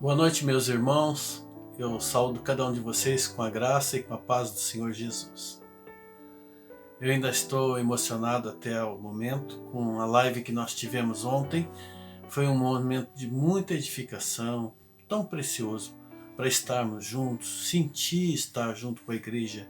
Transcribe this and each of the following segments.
Boa noite, meus irmãos. Eu saúdo cada um de vocês com a graça e com a paz do Senhor Jesus. Eu ainda estou emocionado até o momento com a live que nós tivemos ontem. Foi um momento de muita edificação, tão precioso para estarmos juntos, sentir estar junto com a igreja,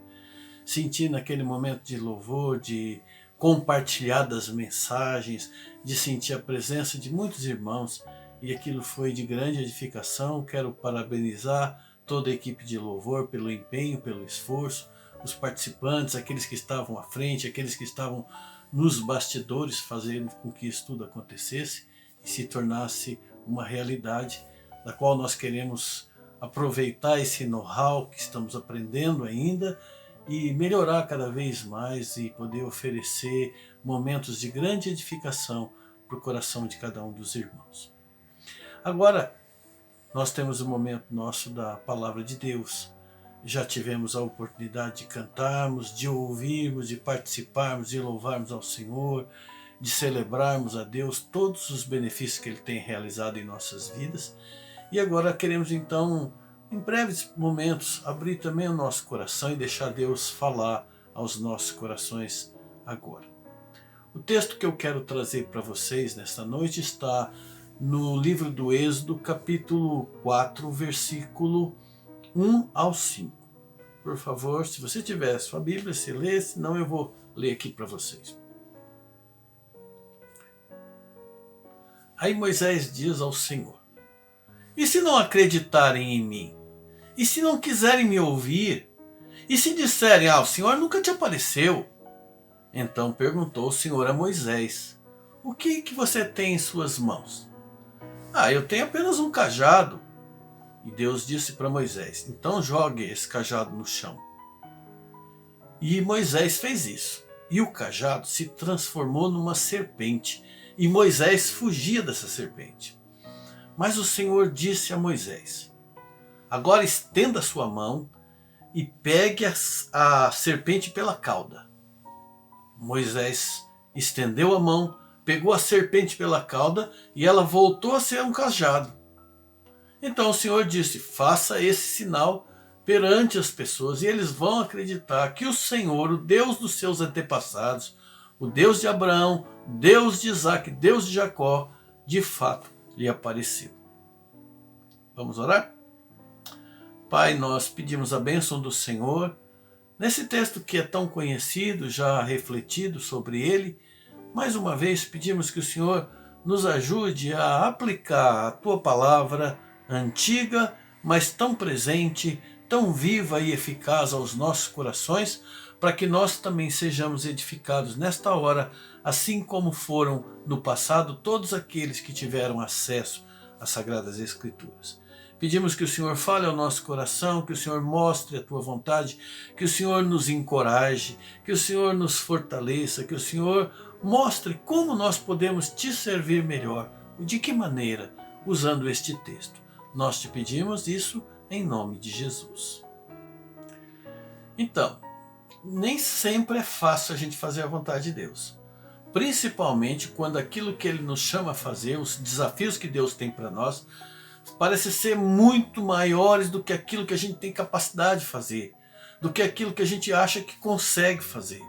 sentir naquele momento de louvor, de compartilhar das mensagens, de sentir a presença de muitos irmãos. E aquilo foi de grande edificação. Quero parabenizar toda a equipe de louvor pelo empenho, pelo esforço, os participantes, aqueles que estavam à frente, aqueles que estavam nos bastidores, fazendo com que isso tudo acontecesse e se tornasse uma realidade, da qual nós queremos aproveitar esse know-how que estamos aprendendo ainda e melhorar cada vez mais e poder oferecer momentos de grande edificação para o coração de cada um dos irmãos. Agora, nós temos o momento nosso da Palavra de Deus. Já tivemos a oportunidade de cantarmos, de ouvirmos, de participarmos, de louvarmos ao Senhor, de celebrarmos a Deus todos os benefícios que Ele tem realizado em nossas vidas. E agora queremos então, em breves momentos, abrir também o nosso coração e deixar Deus falar aos nossos corações agora. O texto que eu quero trazer para vocês nesta noite está no livro do Êxodo, capítulo 4, versículo 1 ao 5. Por favor, se você tiver sua Bíblia, se lê, senão eu vou ler aqui para vocês. Aí Moisés diz ao Senhor: e se não acreditarem em mim? E se não quiserem me ouvir? E se disserem, o Senhor nunca te apareceu? Então perguntou o Senhor a Moisés: o que você tem em suas mãos? Eu tenho apenas um cajado. E Deus disse para Moisés: então jogue esse cajado no chão. E Moisés fez isso. E o cajado se transformou numa serpente. E Moisés fugia dessa serpente. Mas o Senhor disse a Moisés: agora estenda sua mão e pegue a serpente pela cauda. Moisés estendeu a mão, pegou a serpente pela cauda e ela voltou a ser um cajado. Então o Senhor disse: faça esse sinal perante as pessoas e eles vão acreditar que o Senhor, o Deus dos seus antepassados, o Deus de Abraão, Deus de Isaac, Deus de Jacó, de fato lhe apareceu. Vamos orar? Pai, nós pedimos a bênção do Senhor nesse texto que é tão conhecido, já refletido sobre ele. Mais uma vez pedimos que o Senhor nos ajude a aplicar a Tua palavra antiga, mas tão presente, tão viva e eficaz aos nossos corações, para que nós também sejamos edificados nesta hora, assim como foram no passado todos aqueles que tiveram acesso às Sagradas Escrituras. Pedimos que o Senhor fale ao nosso coração, que o Senhor mostre a Tua vontade, que o Senhor nos encoraje, que o Senhor nos fortaleça, que o Senhor mostre como nós podemos Te servir melhor. De que maneira? Usando este texto. Nós Te pedimos isso em nome de Jesus. Então, nem sempre é fácil a gente fazer a vontade de Deus. Principalmente quando aquilo que Ele nos chama a fazer, os desafios que Deus tem para nós, parece ser muito maiores do que aquilo que a gente tem capacidade de fazer, do que aquilo que a gente acha que consegue fazer.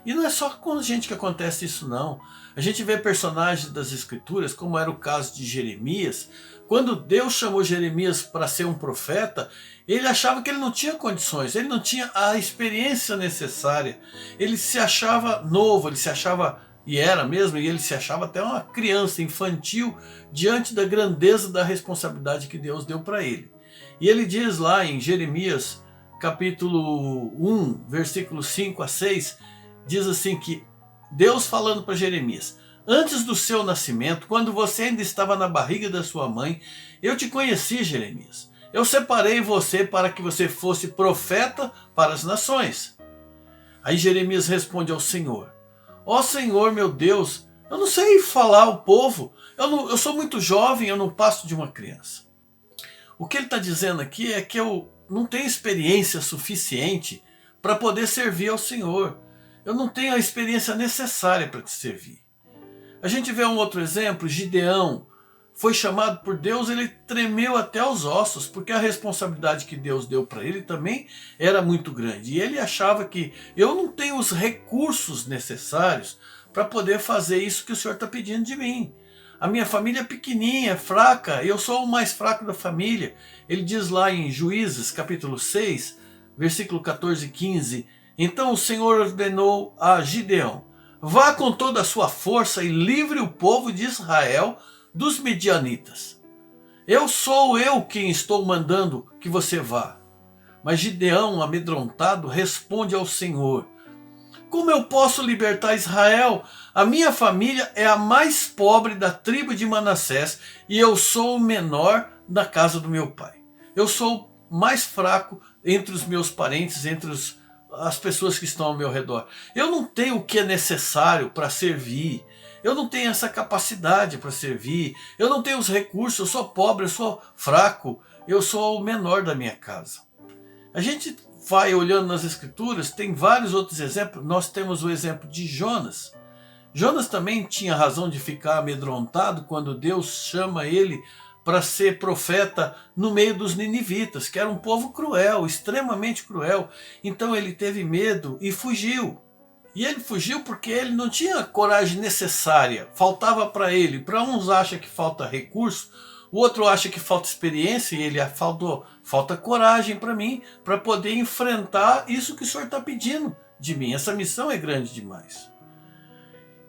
E não é só com a gente que acontece isso não. A gente vê personagens das Escrituras, como era o caso de Jeremias. Quando Deus chamou Jeremias para ser um profeta, ele achava que ele não tinha condições, ele não tinha a experiência necessária. Ele se achava novo, ele se achava, e era mesmo, e ele se achava até uma criança infantil diante da grandeza da responsabilidade que Deus deu para ele. E ele diz lá em Jeremias capítulo 1, versículos 5 a 6, diz assim que Deus falando para Jeremias: antes do seu nascimento, quando você ainda estava na barriga da sua mãe, eu te conheci, Jeremias. Eu separei você para que você fosse profeta para as nações. Aí Jeremias responde ao Senhor: ó Senhor meu Deus, eu não sei falar ao povo, eu sou muito jovem, eu não passo de uma criança. O que ele está dizendo aqui é que eu não tenho experiência suficiente para poder servir ao Senhor. Eu não tenho a experiência necessária para te servir. A gente vê um outro exemplo, Gideão. foi chamado por Deus, ele tremeu até os ossos, porque a responsabilidade que Deus deu para ele também era muito grande. E ele achava que eu não tenho os recursos necessários para poder fazer isso que o Senhor está pedindo de mim. A minha família é pequenininha, é fraca, eu sou o mais fraco da família. Ele diz lá em Juízes, capítulo 6, versículo 14 e 15, então o Senhor ordenou a Gideão, vá com toda a sua força e livre o povo de Israel dos midianitas. Sou eu quem estou mandando que você vá. Mas Gideão, amedrontado, responde ao Senhor, como eu posso libertar Israel? A minha família é a mais pobre da tribo de Manassés e eu sou o menor da casa do meu pai. Eu sou o mais fraco entre os meus parentes, entre as pessoas que estão ao meu redor. Eu não tenho o que é necessário para servir. Eu não tenho essa capacidade para servir. Eu não tenho os recursos. Eu sou pobre, eu sou fraco. Eu sou o menor da minha casa. A gente vai olhando nas escrituras, tem vários outros exemplos. Nós temos o exemplo de Jonas. Jonas também tinha razão de ficar amedrontado quando Deus chama ele para ser profeta no meio dos ninivitas, que era um povo cruel, extremamente cruel. Então ele teve medo e fugiu. E ele fugiu porque ele não tinha a coragem necessária, faltava para ele. Para uns acha que falta recurso, o outro acha que falta experiência, e ele falta coragem para mim, para poder enfrentar isso que o Senhor está pedindo de mim. Essa missão é grande demais.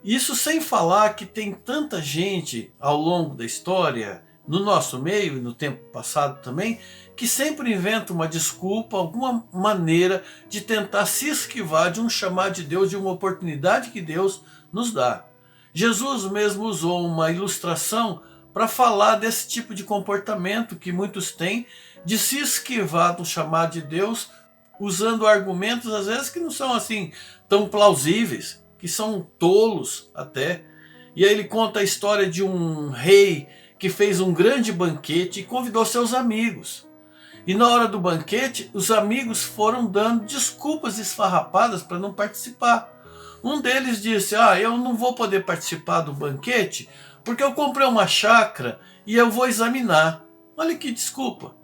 Isso sem falar que tem tanta gente ao longo da história, no nosso meio e no tempo passado também, que sempre inventa uma desculpa, alguma maneira de tentar se esquivar de um chamado de Deus, de uma oportunidade que Deus nos dá. Jesus mesmo usou uma ilustração para falar desse tipo de comportamento que muitos têm, de se esquivar do chamado de Deus, usando argumentos às vezes que não são assim tão plausíveis, que são tolos até. E aí ele conta a história de um rei que fez um grande banquete e convidou seus amigos. E na hora do banquete, os amigos foram dando desculpas esfarrapadas para não participar. Um deles disse, eu não vou poder participar do banquete porque eu comprei uma chácara e eu vou examinar. Olha que desculpa.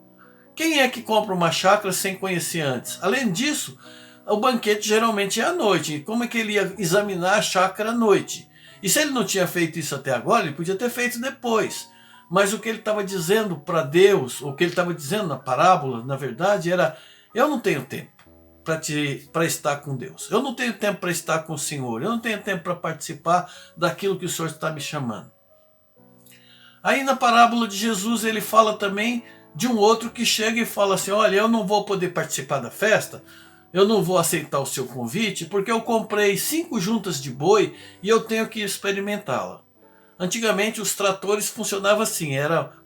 Quem é que compra uma chácara sem conhecer antes? Além disso, o banquete geralmente é à noite. E como é que ele ia examinar a chácara à noite? E se ele não tinha feito isso até agora, ele podia ter feito depois. Mas o que ele estava dizendo para Deus, o que ele estava dizendo na parábola, na verdade, era, eu não tenho tempo para estar com Deus. Eu não tenho tempo para estar com o Senhor. Eu não tenho tempo para participar daquilo que o Senhor está me chamando. Aí na parábola de Jesus ele fala também de um outro que chega e fala assim, olha, eu não vou poder participar da festa, eu não vou aceitar o seu convite, porque eu comprei 5 juntas de boi e eu tenho que experimentá-la. Antigamente os tratores funcionavam assim,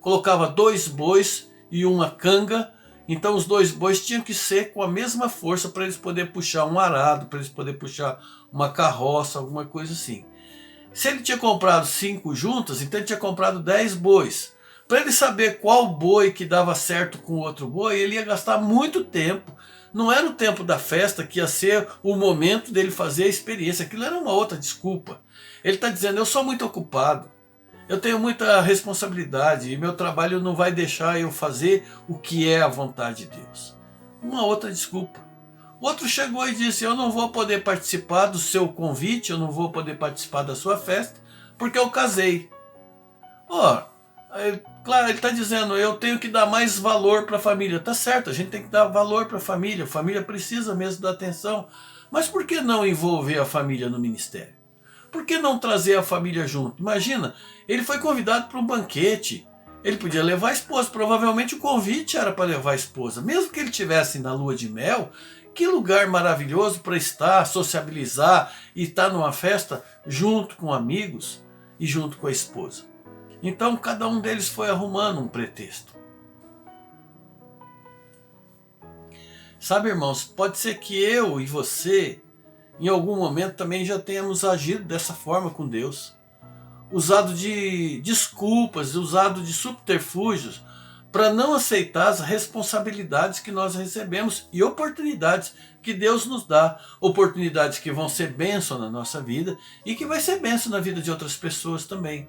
colocava 2 bois e uma canga, então os 2 bois tinham que ser com a mesma força para eles poderem puxar um arado, para eles poderem puxar uma carroça, alguma coisa assim. Se ele tinha comprado 5 juntas, então ele tinha comprado 10 bois. Para ele saber qual boi que dava certo com o outro boi, ele ia gastar muito tempo. Não era o tempo da festa que ia ser o momento dele fazer a experiência. Aquilo era uma outra desculpa. Ele está dizendo, eu sou muito ocupado. Eu tenho muita responsabilidade e meu trabalho não vai deixar eu fazer o que é a vontade de Deus. Uma outra desculpa. Outro chegou e disse, eu não vou poder participar do seu convite, eu não vou poder participar da sua festa, porque eu casei. Claro, ele está dizendo, eu tenho que dar mais valor para a família. Tá certo, a gente tem que dar valor para a família precisa mesmo da atenção. Mas por que não envolver a família no ministério? Por que não trazer a família junto? Imagina, ele foi convidado para um banquete, ele podia levar a esposa, provavelmente o convite era para levar a esposa. Mesmo que ele estivesse na lua de mel, que lugar maravilhoso para estar, sociabilizar e estar numa festa junto com amigos e junto com a esposa. Então cada um deles foi arrumando um pretexto. Sabe, irmãos, pode ser que eu e você, em algum momento também já tenhamos agido dessa forma com Deus. Usado de desculpas, usado de subterfúgios para não aceitar as responsabilidades que nós recebemos e oportunidades que Deus nos dá, oportunidades que vão ser bênção na nossa vida e que vai ser bênção na vida de outras pessoas também.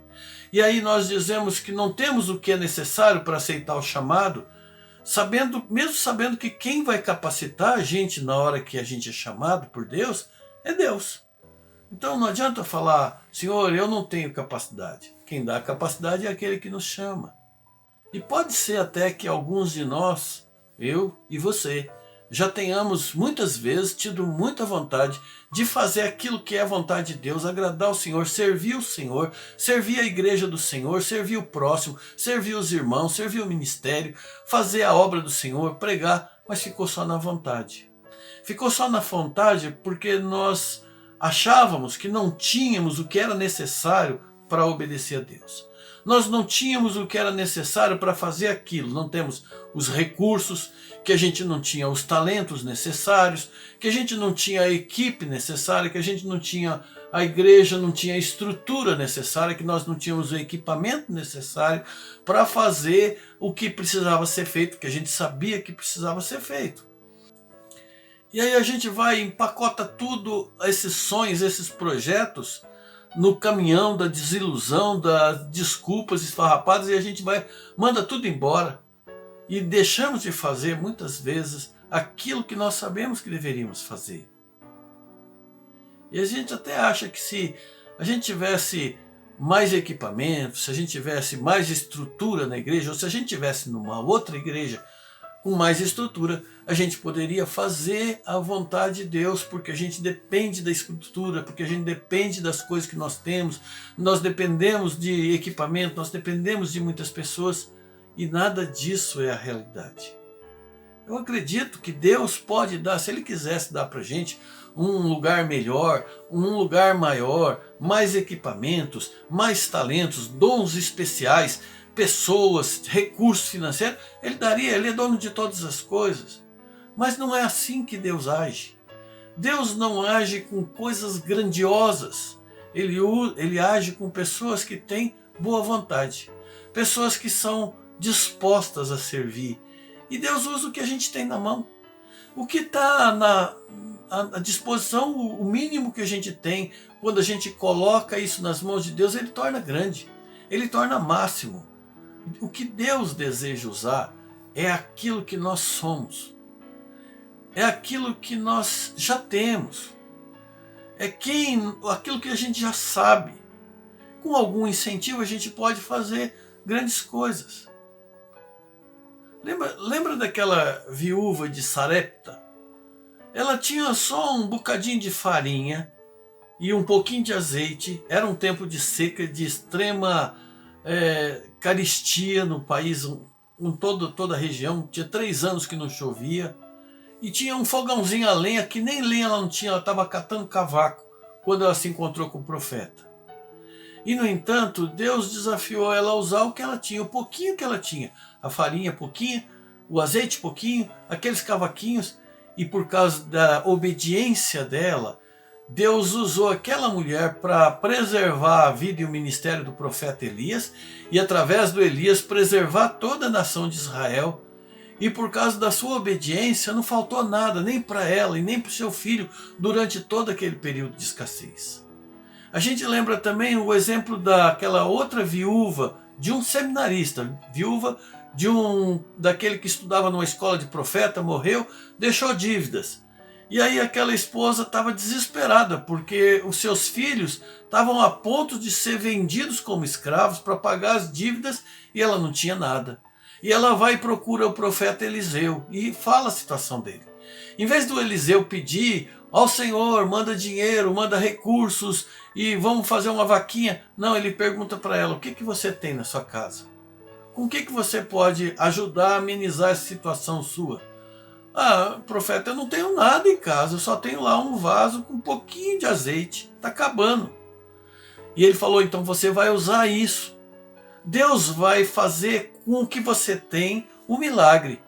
E aí nós dizemos que não temos o que é necessário para aceitar o chamado, mesmo sabendo que quem vai capacitar a gente na hora que a gente é chamado por Deus é Deus. Então não adianta falar, Senhor, eu não tenho capacidade. Quem dá a capacidade é aquele que nos chama. E pode ser até que alguns de nós, eu e você, já tenhamos muitas vezes tido muita vontade de fazer aquilo que é a vontade de Deus, agradar o Senhor, servir a igreja do Senhor, servir o próximo, servir os irmãos, servir o ministério, fazer a obra do Senhor, pregar, mas ficou só na vontade. Ficou só na vontade porque nós achávamos que não tínhamos o que era necessário para obedecer a Deus. Nós não tínhamos o que era necessário para fazer aquilo, não temos os recursos, que a gente não tinha os talentos necessários, que a gente não tinha a equipe necessária, que a gente não tinha a igreja, não tinha a estrutura necessária, que nós não tínhamos o equipamento necessário para fazer o que precisava ser feito, que a gente sabia que precisava ser feito. E aí a gente vai, empacota tudo, esses sonhos, esses projetos, no caminhão da desilusão, das desculpas esfarrapadas, e a gente manda tudo embora. E deixamos de fazer, muitas vezes, aquilo que nós sabemos que deveríamos fazer. E a gente até acha que se a gente tivesse mais equipamentos, se a gente tivesse mais estrutura na igreja, ou se a gente tivesse numa outra igreja com mais estrutura, a gente poderia fazer a vontade de Deus, porque a gente depende da estrutura, porque a gente depende das coisas que nós temos, nós dependemos de equipamento, nós dependemos de muitas pessoas, e nada disso é a realidade. Eu acredito que Deus pode dar, se Ele quisesse dar para a gente um lugar melhor, um lugar maior, mais equipamentos, mais talentos, dons especiais, pessoas, recursos financeiros, Ele daria, Ele é dono de todas as coisas. Mas não é assim que Deus age. Deus não age com coisas grandiosas. Ele age com pessoas que têm boa vontade, pessoas que são dispostas a servir. E Deus usa o que a gente tem na mão. O que está à disposição, o mínimo que a gente tem, quando a gente coloca isso nas mãos de Deus, Ele torna grande, Ele torna máximo. O que Deus deseja usar é aquilo que nós somos, é aquilo que nós já temos, é aquilo que a gente já sabe. Com algum incentivo a gente pode fazer grandes coisas. Lembra daquela viúva de Sarepta? Ela tinha só um bocadinho de farinha e um pouquinho de azeite. Era um tempo de seca, de extrema carestia no país, toda a região. Tinha 3 anos que não chovia. E tinha um fogãozinho a lenha, que nem lenha ela não tinha, ela estava catando cavaco quando ela se encontrou com o profeta. E, no entanto, Deus desafiou ela a usar o que ela tinha, o pouquinho que ela tinha. A farinha pouquinho, o azeite pouquinho, aqueles cavaquinhos. E por causa da obediência dela, Deus usou aquela mulher para preservar a vida e o ministério do profeta Elias. E através do Elias preservar toda a nação de Israel. E por causa da sua obediência não faltou nada, nem para ela e nem para o seu filho, durante todo aquele período de escassez. A gente lembra também o exemplo daquela outra viúva, de um seminarista, viúva daquele que estudava numa escola de profeta, morreu, deixou dívidas. E aí aquela esposa estava desesperada, porque os seus filhos estavam a ponto de ser vendidos como escravos para pagar as dívidas e ela não tinha nada. E ela vai e procura o profeta Eliseu e fala a situação dele. Em vez do Eliseu pedir ao Senhor, manda dinheiro, manda recursos e vamos fazer uma vaquinha. Não, ele pergunta para ela, o que você tem na sua casa? Com o que você pode ajudar a amenizar essa situação sua? Ah, profeta, eu não tenho nada em casa, eu só tenho lá um vaso com um pouquinho de azeite, está acabando. E ele falou, então você vai usar isso. Deus vai fazer com o que você tem um milagre.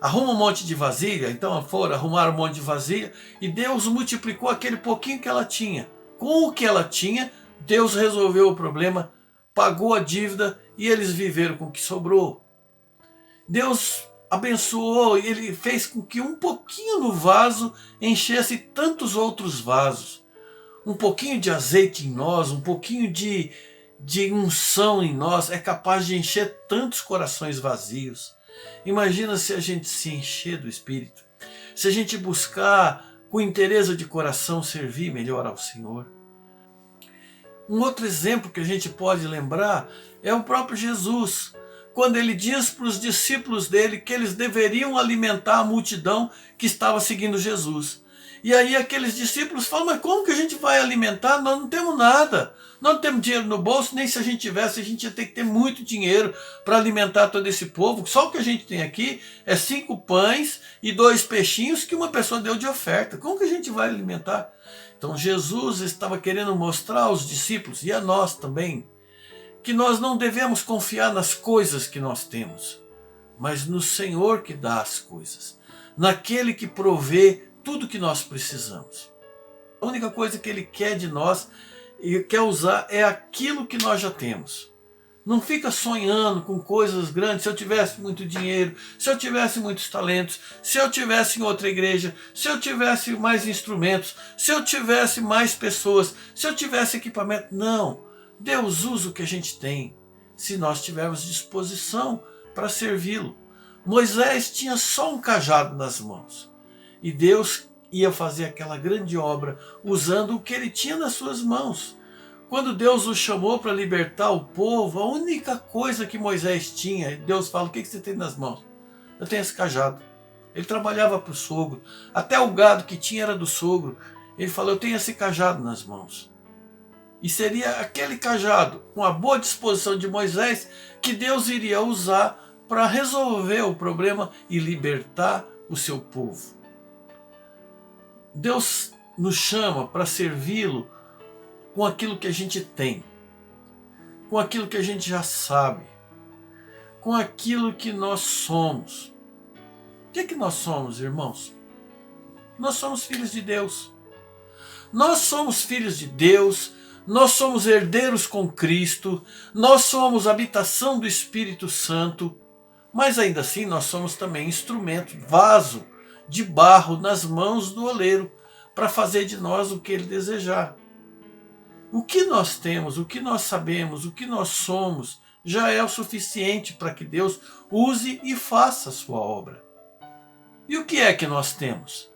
Arruma um monte de vasilha, então foram arrumar um monte de vasilha e Deus multiplicou aquele pouquinho que ela tinha. Com o que ela tinha, Deus resolveu o problema, pagou a dívida e eles viveram com o que sobrou. Deus abençoou e Ele fez com que um pouquinho no vaso enchesse tantos outros vasos. Um pouquinho de azeite em nós, um pouquinho de unção em nós é capaz de encher tantos corações vazios. Imagina se a gente se encher do Espírito, se a gente buscar com interesse de coração servir melhor ao Senhor. Um outro exemplo que a gente pode lembrar é o próprio Jesus, quando ele diz para os discípulos dele que eles deveriam alimentar a multidão que estava seguindo Jesus. E aí aqueles discípulos falam, mas como que a gente vai alimentar? Nós não temos nada. Nós não temos dinheiro no bolso, nem se a gente tivesse, a gente ia ter que ter muito dinheiro para alimentar todo esse povo. Só o que a gente tem aqui é 5 pães e 2 peixinhos que uma pessoa deu de oferta. Como que a gente vai alimentar? Então Jesus estava querendo mostrar aos discípulos, e a nós também, que nós não devemos confiar nas coisas que nós temos, mas no Senhor que dá as coisas, naquele que provê tudo que nós precisamos. A única coisa que Ele quer de nós e quer usar é aquilo que nós já temos. Não fica sonhando com coisas grandes. Se eu tivesse muito dinheiro, se eu tivesse muitos talentos, se eu tivesse em outra igreja, se eu tivesse mais instrumentos, se eu tivesse mais pessoas, se eu tivesse equipamento. Não. Deus usa o que a gente tem, se nós tivermos disposição para servi-lo. Moisés tinha só um cajado nas mãos. E Deus ia fazer aquela grande obra usando o que ele tinha nas suas mãos. Quando Deus o chamou para libertar o povo, a única coisa que Moisés tinha, Deus fala, o que você tem nas mãos? Eu tenho esse cajado. Ele trabalhava para o sogro. Até o gado que tinha era do sogro. Ele falou, eu tenho esse cajado nas mãos. E seria aquele cajado, com a boa disposição de Moisés, que Deus iria usar para resolver o problema e libertar o seu povo. Deus nos chama para servi-lo com aquilo que a gente tem, com aquilo que a gente já sabe, com aquilo que nós somos. O que é que nós somos, irmãos? Nós somos filhos de Deus. Nós somos filhos de Deus, nós somos herdeiros com Cristo, nós somos habitação do Espírito Santo, mas ainda assim nós somos também instrumento, vaso de barro nas mãos do oleiro, para fazer de nós o que ele desejar. O que nós temos, o que nós sabemos, o que nós somos, já é o suficiente para que Deus use e faça a sua obra. E o que é que nós temos?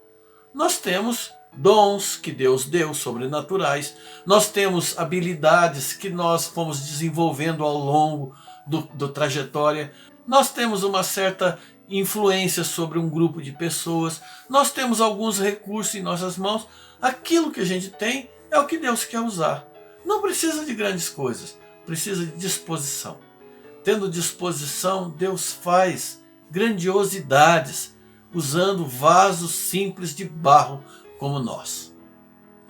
Nós temos dons que Deus deu, sobrenaturais. Nós temos habilidades que nós fomos desenvolvendo ao longo da trajetória. Nós temos uma certa influência sobre um grupo de pessoas. Nós temos alguns recursos em nossas mãos. Aquilo que a gente tem é o que Deus quer usar. Não precisa de grandes coisas, precisa de disposição. Tendo disposição, Deus faz grandiosidades, usando vasos simples de barro como nós.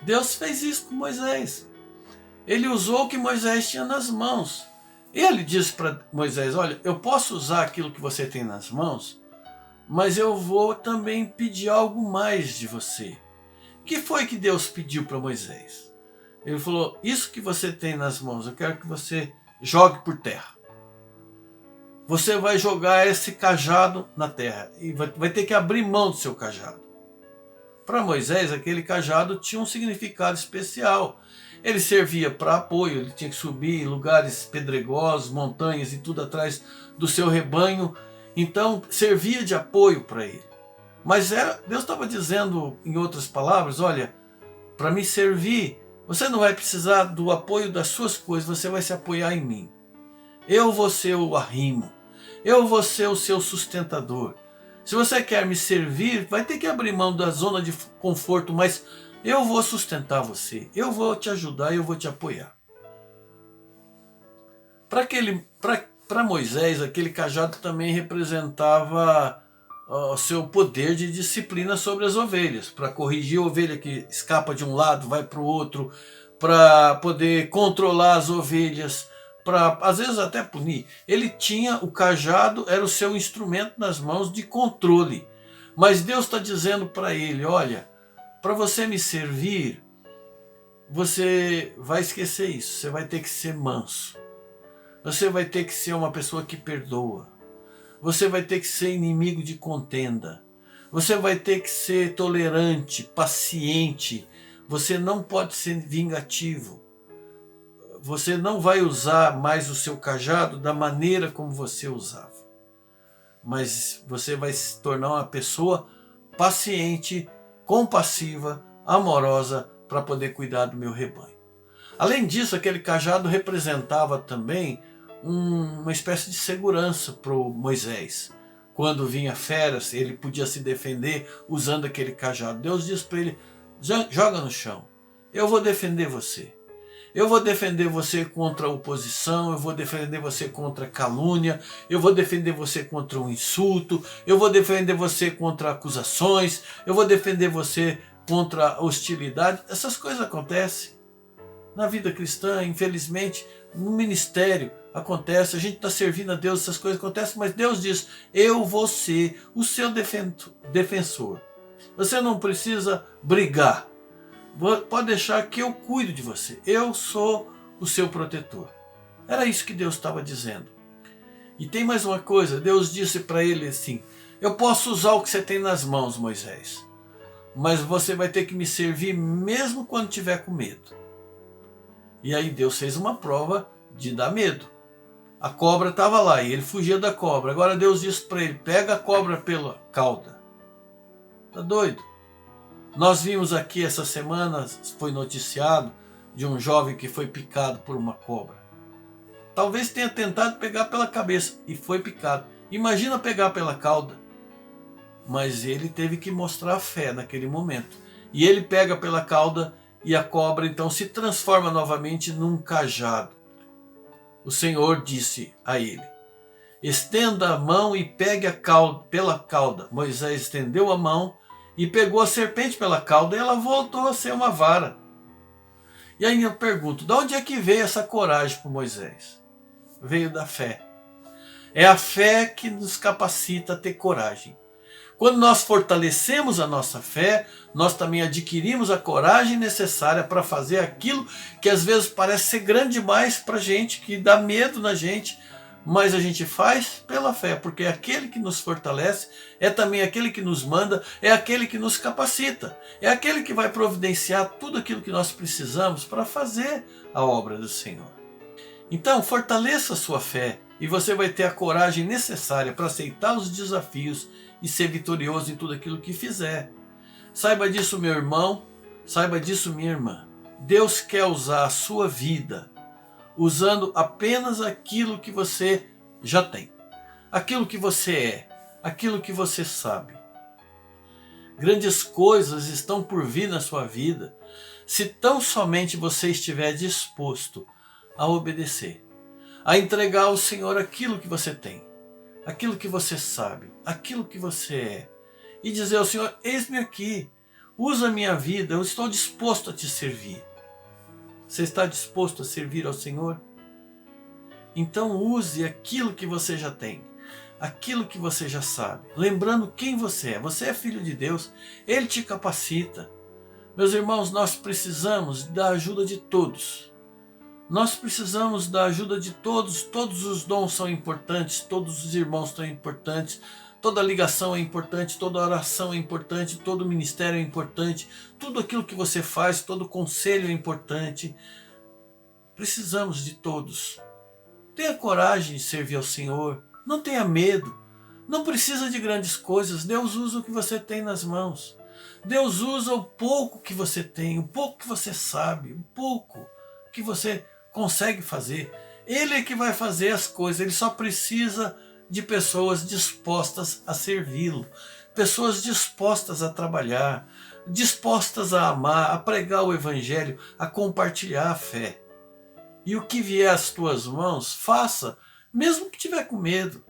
Deus fez isso com Moisés. Ele usou o que Moisés tinha nas mãos. Ele disse para Moisés, olha, eu posso usar aquilo que você tem nas mãos, mas eu vou também pedir algo mais de você. O que foi que Deus pediu para Moisés? Ele falou, isso que você tem nas mãos, eu quero que você jogue por terra. Você vai jogar esse cajado na terra e vai ter que abrir mão do seu cajado. Para Moisés, aquele cajado tinha um significado especial. Ele servia para apoio, ele tinha que subir em lugares pedregosos, montanhas e tudo atrás do seu rebanho. Então, servia de apoio para ele. Mas Deus estava dizendo, em outras palavras, olha, para me servir, você não vai precisar do apoio das suas coisas, você vai se apoiar em mim. Eu vou ser o arrimo, eu vou ser o seu sustentador. Se você quer me servir, vai ter que abrir mão da zona de conforto, mas eu vou sustentar você, eu vou te ajudar, eu vou te apoiar. Para Moisés, aquele cajado também representava o seu poder de disciplina sobre as ovelhas, para corrigir a ovelha que escapa de um lado, vai para o outro, para poder controlar as ovelhas, para às vezes até punir. Ele tinha o cajado, era o seu instrumento nas mãos de controle. Mas Deus está dizendo para ele, olha, para você me servir, você vai esquecer isso, você vai ter que ser manso. Você vai ter que ser uma pessoa que perdoa. Você vai ter que ser inimigo de contenda. Você vai ter que ser tolerante, paciente. Você não pode ser vingativo. Você não vai usar mais o seu cajado da maneira como você usava. Mas você vai se tornar uma pessoa paciente, compassiva, amorosa para poder cuidar do meu rebanho. Além disso, aquele cajado representava também uma espécie de segurança para Moisés. Quando vinha feras, ele podia se defender usando aquele cajado. Deus disse para ele: joga no chão, eu vou defender você. Eu vou defender você contra a oposição, eu vou defender você contra a calúnia, eu vou defender você contra o insulto, eu vou defender você contra acusações, eu vou defender você contra a hostilidade. Essas coisas acontecem na vida cristã, infelizmente, no ministério acontece, a gente está servindo a Deus, essas coisas acontecem, mas Deus diz: eu vou ser o seu defensor. Você não precisa brigar. Pode deixar que eu cuido de você. Eu sou o seu protetor. Era isso que Deus estava dizendo. E tem mais uma coisa. Deus disse para ele assim: eu posso usar o que você tem nas mãos, Moisés, mas você vai ter que me servir mesmo quando tiver com medo. E aí Deus fez uma prova de dar medo. A cobra estava lá e ele fugia da cobra. Agora Deus disse para ele: pega a cobra pela cauda. Tá doido? Nós vimos aqui essa semana, foi noticiado, de um jovem que foi picado por uma cobra. Talvez tenha tentado pegar pela cabeça e foi picado. Imagina pegar pela cauda. Mas ele teve que mostrar fé naquele momento. E ele pega pela cauda e a cobra então se transforma novamente num cajado. O Senhor disse a ele: estenda a mão e pegue a cauda pela cauda. Moisés estendeu a mão e pegou a serpente pela cauda e ela voltou a ser uma vara. E aí eu pergunto: de onde é que veio essa coragem para Moisés? Veio da fé. É a fé que nos capacita a ter coragem. Quando nós fortalecemos a nossa fé, nós também adquirimos a coragem necessária para fazer aquilo que às vezes parece ser grande demais para a gente, que dá medo na gente, mas a gente faz pela fé, porque é aquele que nos fortalece, é também aquele que nos manda, é aquele que nos capacita, é aquele que vai providenciar tudo aquilo que nós precisamos para fazer a obra do Senhor. Então, fortaleça a sua fé e você vai ter a coragem necessária para aceitar os desafios e ser vitorioso em tudo aquilo que fizer. Saiba disso, meu irmão, saiba disso, minha irmã. Deus quer usar a sua vida usando apenas aquilo que você já tem, aquilo que você é, aquilo que você sabe. Grandes coisas estão por vir na sua vida, se tão somente você estiver disposto a obedecer, a entregar ao Senhor aquilo que você tem, aquilo que você sabe, aquilo que você é, e dizer ao Senhor: eis-me aqui, usa a minha vida, eu estou disposto a te servir. Você está disposto a servir ao Senhor? Então use aquilo que você já tem, aquilo que você já sabe, lembrando quem você é. Você é filho de Deus, Ele te capacita. Meus irmãos, nós precisamos da ajuda de todos. Nós precisamos da ajuda de todos. Todos os dons são importantes, todos os irmãos são importantes, toda ligação é importante, toda oração é importante, todo ministério é importante, tudo aquilo que você faz, todo conselho é importante. Precisamos de todos. Tenha coragem de servir ao Senhor, não tenha medo, não precisa de grandes coisas. Deus usa o que você tem nas mãos. Deus usa o pouco que você tem, o pouco que você sabe, o pouco que você consegue fazer. Ele é que vai fazer as coisas, ele só precisa de pessoas dispostas a servi-lo, pessoas dispostas a trabalhar, dispostas a amar, a pregar o Evangelho, a compartilhar a fé. E o que vier às tuas mãos, faça, mesmo que tiver com medo,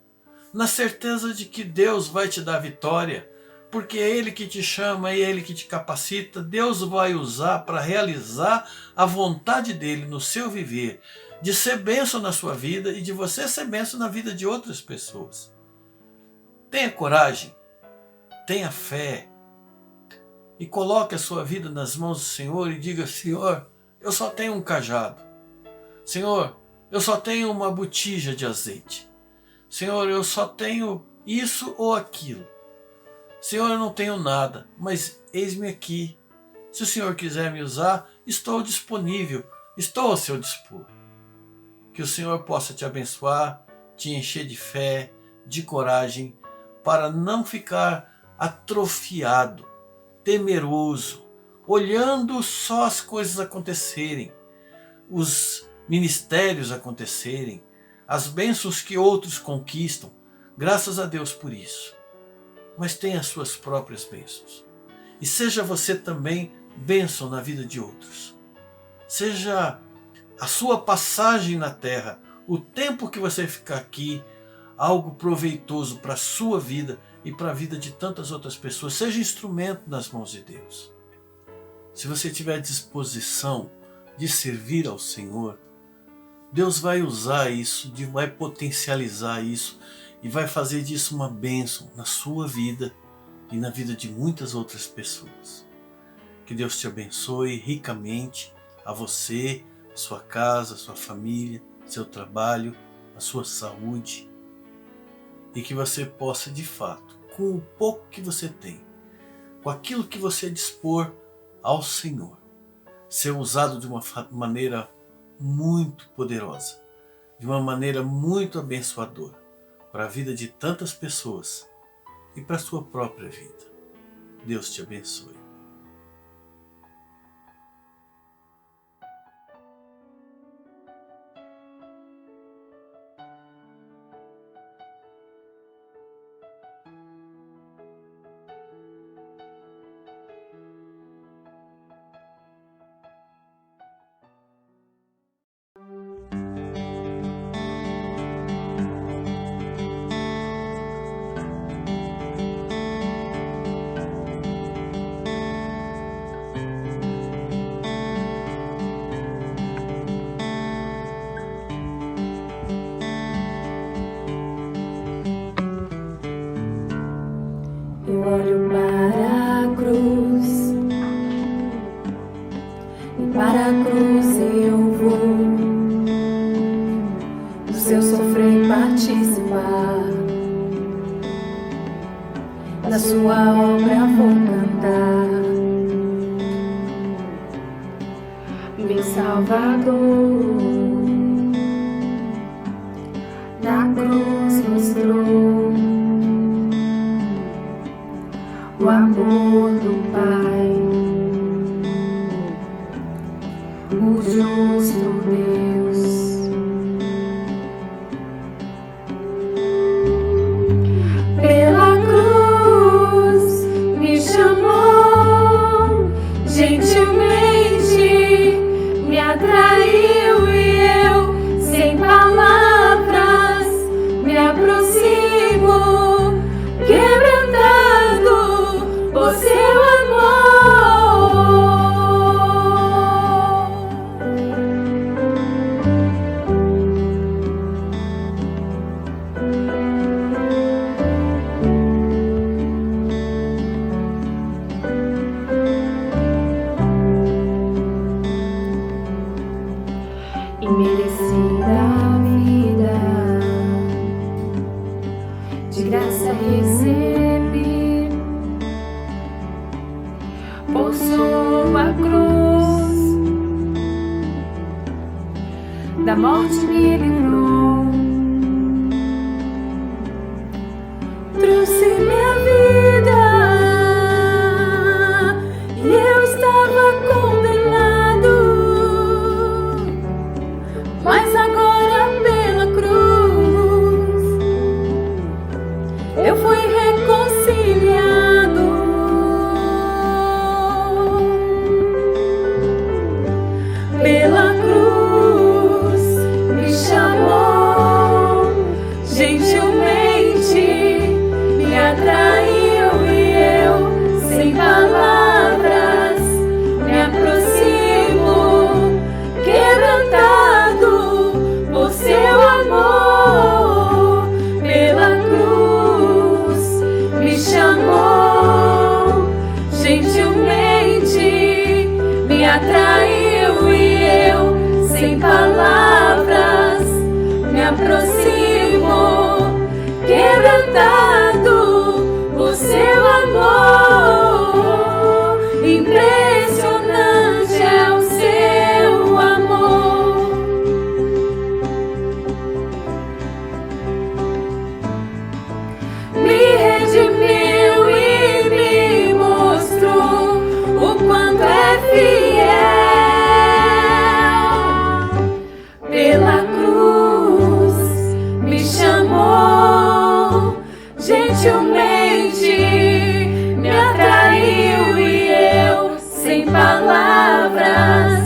na certeza de que Deus vai te dar vitória, porque é Ele que te chama, é Ele que te capacita. Deus vai usar para realizar a vontade dEle no seu viver, de ser bênção na sua vida e de você ser bênção na vida de outras pessoas. Tenha coragem, tenha fé e coloque a sua vida nas mãos do Senhor e diga: Senhor, eu só tenho um cajado. Senhor, eu só tenho uma botija de azeite. Senhor, eu só tenho isso ou aquilo. Senhor, eu não tenho nada, mas eis-me aqui. Se o Senhor quiser me usar, estou disponível, estou ao seu dispor. Que o Senhor possa te abençoar, te encher de fé, de coragem, para não ficar atrofiado, temeroso, olhando só as coisas acontecerem, os ministérios acontecerem, as bênçãos que outros conquistam. Graças a Deus por isso. Mas tenha as suas próprias bênçãos. E seja você também bênção na vida de outros. Seja a sua passagem na terra, o tempo que você ficar aqui, algo proveitoso para a sua vida e para a vida de tantas outras pessoas. Seja instrumento nas mãos de Deus. Se você tiver disposição de servir ao Senhor, Deus vai usar isso, vai potencializar isso e vai fazer disso uma bênção na sua vida e na vida de muitas outras pessoas. Que Deus te abençoe ricamente, a você, a sua casa, a sua família, seu trabalho, a sua saúde, e que você possa de fato, com o pouco que você tem, com aquilo que você dispor ao Senhor, ser usado de uma maneira muito poderosa, de uma maneira muito abençoadora para a vida de tantas pessoas e para a sua própria vida. Deus te abençoe. Eu olho para a cruz, e para a cruz eu vou, do seu sofrer participar, da sua obra vou cantar. Meu Salvador, na cruz mostrou o amor do Pai, o justo Deus. Pela cruz me chamou, gentilmente me atraiu e eu, sem palavras, me aproximo, quebrantado por seu amor. E merecida a vida, de graça recebi, por sua cruz, da morte me livrou, trouxe minha vida, e eu estava condenado, mas agora pela cruz eu fui reconciliado. Pela cruz me chamou, Pela cruz me chamou, gentilmente me atraiu e eu, sem palavras,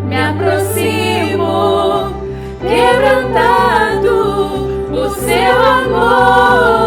me aproximo, quebrantado o seu amor.